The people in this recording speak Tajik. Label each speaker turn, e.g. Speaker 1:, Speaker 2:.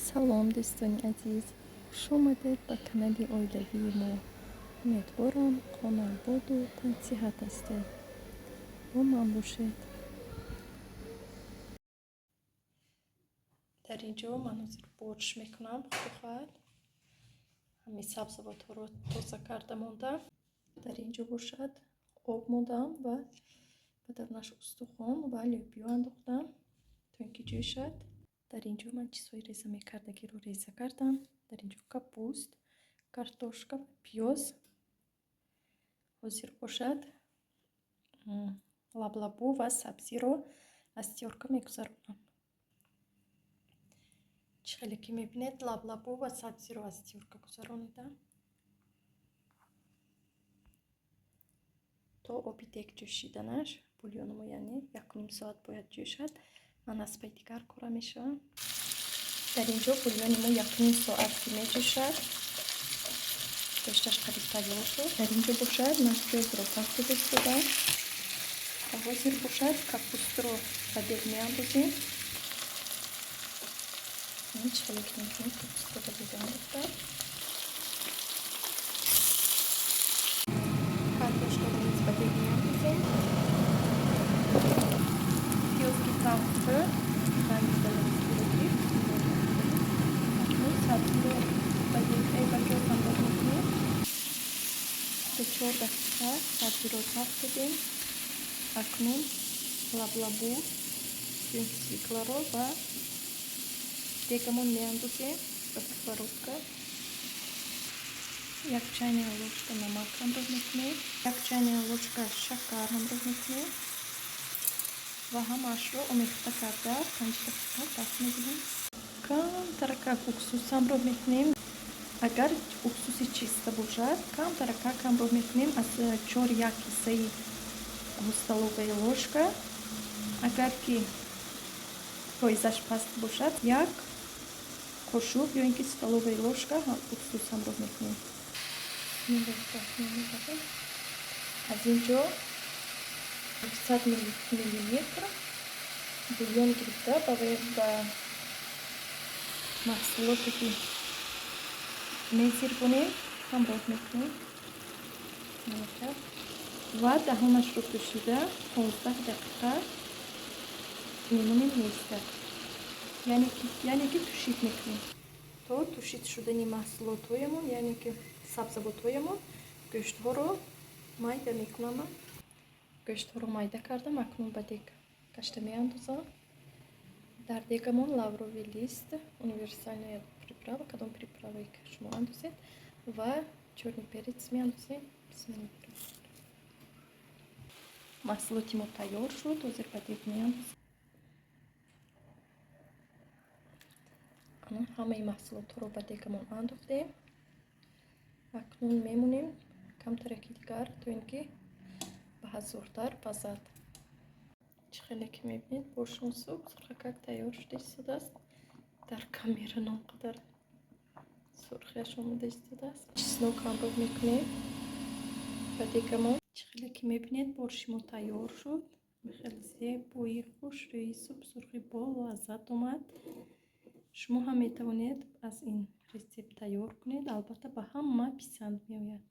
Speaker 1: салом дӯстони азиз, хуш омадед ба канали оилавии мо. умедворам қонободу тансиҳат ҳастед. бо ман бошед. дар ин ҷо ман ҳозир борщ мекунам. худохоҳад ҳамин сабзавотҳоро тоза карда мондам. дар ин ҷо бошад об мондам ва ба дарунаш устухон ва лӯбиё андохтам то ин ки ҷӯшад. дар ин ҷо ман чизҳои резамекардагиро реза кардам. дар ин ҷо капуст, картошка ва пиёз ҳозир бошад. лаблабу ва сабзиро аз тиёрка мегузаронам. чӣ хеле ки мебинед лаблабу ва сабзиро аз тиёрка гузаронидам то оби дег ҷӯшиданаш бульёнмо, яъне 1-ним соат бояд ҷӯшад. ман аз паи дигар кора мешавам. дар ин ҷо бульёни мо 1-ним соат меҷӯшад. гошташ қариб тайёр шуд. дар ин ҷо бошад ман пиёзро тафтида истодам ва ҳозир бошад капустро ба дег меандозем. чӣ хеле ки мебинед капустро ба дег андохтам. картошкаро низ ба дег меандозем. пиёз ки там шуд, ранги зеленскиро гирифт. сабзиро ба пиёз андоз мекунем. 3-4 дақиқа сабзиро тафт додем. акнун лаблабу, свекларо ба дегамон меандозем ба сковородка. 1 чайная ложка намак ҳамроҳ мекунем. 1 чайная ложка шакар ҳамроҳ мекунем ва ҳамаашро омехта карда 5 дақиқа тафт медиҳем. камтаракак уксус ҳамроҳ мекунем. агар уксуси чиста бошад камтаракак ҳамроҳ мекунем аз 4 кисаи столовая ложка. агар ки фоизаш паст бошад 1 қошук ё ин ки столовая ложка уксус ҳамроҳ мекунем. аз ин ҷо 200 миллилитр бульён гирифта ба маҳсулоте ки мезирбонем ҳамроҳ мекунем ва даҳонашро пӯшида 15 дақиқа мемонем меистад. яъне ки тушид мекунем то тушид шудани маҳсулотҳоямон, яъне ки сабзавотҳоямон. гӯштҳоро майда мекунам. гӯштҳоро майда кардам. акнун ба дег кашта меандозам. дар дегамон лавровый лист, универсальная приправа, кадом приправае ки шумо андозед ва чёрный перец меандозем. маҳсулоти мо тайёр шуд. ҳозир ба дег меандозем. ҳамаи маҳсулотҳоро ба дегамон андохтем. акнун мемонем камтараки дигар то ин ки баҳа зӯртар пазад. чӣ хеле ки мебинед борщон суп сурхакак тайёр шуда истодааст. дар камера он қадар сурхиаш омода истодааст. чеснок ҳамроҳ мекунем ба дегамон. чӣ хеле ки мебинед борщи мо тайёр шуд. хеле зебои хушрӯи суп сурхи бо лаззат омад. шумо ҳам метавонед аз ин рецепт тайёр кунед. албатта ба ҳама писанд меояд.